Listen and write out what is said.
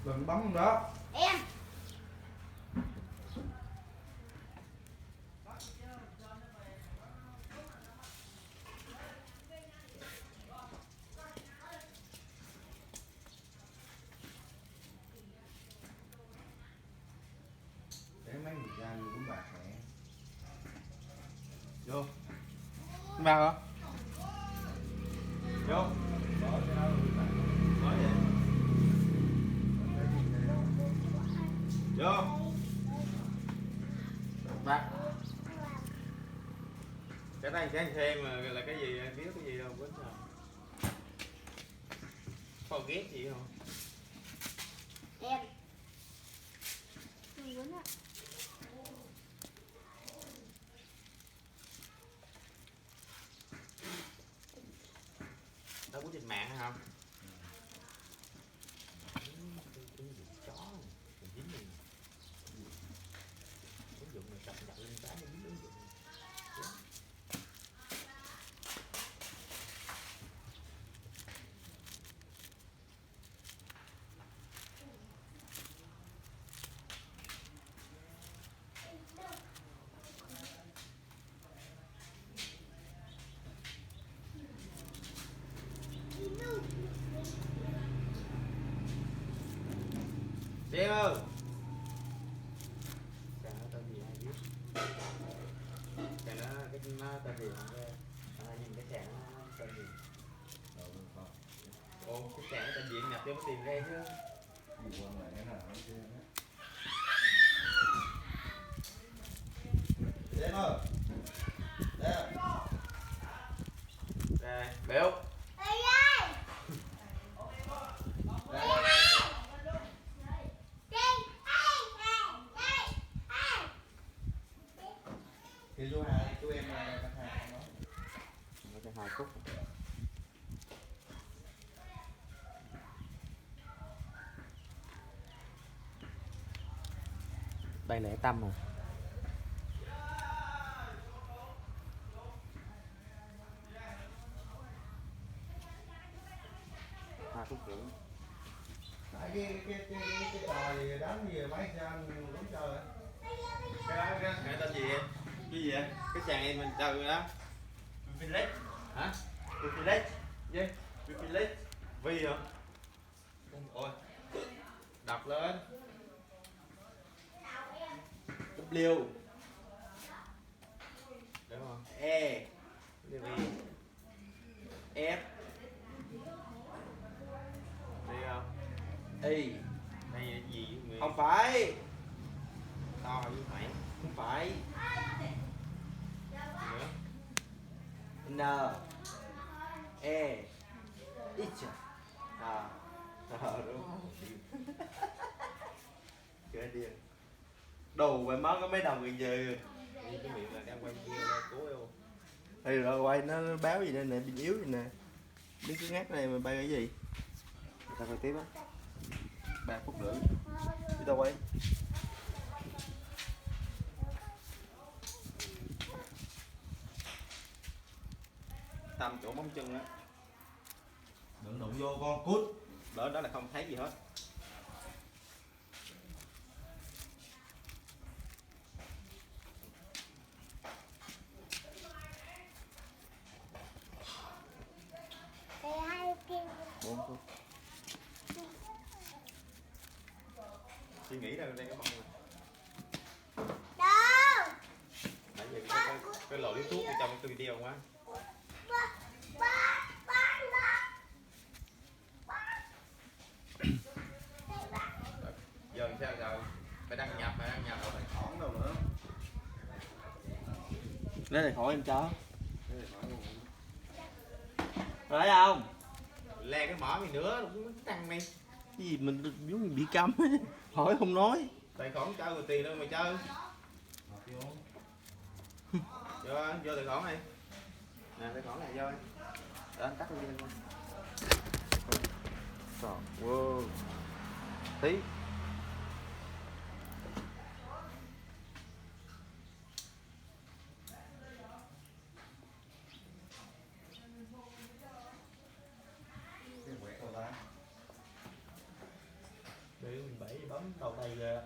Đừng bấm con đó. Em. Để mấy người cha như cũng bạc mẹ. Vô. Vào hả? Vô. Bỏ cái đó luôn bạc. Nói vậy. Vô. Bạc. Cái này cái thêm là cái gì, biết cái gì đâu, quên rồi. Forget gì không? Em. Muốn ạ. Đâu có trên mạng hả không? Ứng dụng này cập nhật lên cái để biết ứng dụng. Điên ơi. Cái nó tên gì ai biết. Cái nó tên gì không nghe. Nhìn cái sàn nó tên gì. Ồ, cái sàn nó tên gì nhập cho nó tìm ra chứ. Gì quan lại cái nào nó kia đó. Đêm ơi. Đêm. Đây, Biểu. Thì chú Hà, chú em là con Hà không đó. Nó cho 2 phút. Đây là Tâm rồi. 2 phút rưỡi. Tại cái trò gì đánh gì mấy anh cũng chơi. Cái tên gì em? Cái gì vậy? Cái sàn em mình chơi rồi đó. Village. Hả? Village. Gì? Village. Vi hả? Ôi. Đọc lên. W. Đúng không? E. W. F. Đi không? Y. Đây là gì vậy? Không phải. To như mày. Không phải. Nữa. N. E. X. À. Đúng không? Cái điên. Đồ vậy mất có mấy đồng người về. Cái miệng là đang quay video ra cố yêu. Đây rồi quay nó báo gì đây nè, pin yếu gì nè. Biết cái ngắt này mà bay cái gì? Người ta quay tiếp á. 3 phút nữa. Đi đâu quay? Tầm chỗ móng chân á. Đừng đụng vô con cút. Đó là không thấy gì hết. Bốn phút. Suy nghĩ đâu đây cái bông này. Đâu. Nãy giờ cái lò điếu thuốc ở trong cái video quá. Giờ sao rồi? Phải đăng nhập rồi Tài khoản đâu nữa. lấy tài khoản em cho. Phải không? Le cái mỏ mày nữa cũng tăng đi. Cái gì mình giống như bị cấm ấy. Hỏi không nói. Tài khoản chơi rồi tiền đâu mày chơi. Vô tài khoản này. Nè tài khoản này vô. Để anh tắt video luôn. Trời wow. Tí. Cái quẹt rồi ta. Đi. 17 bấm đầu tay ghê á.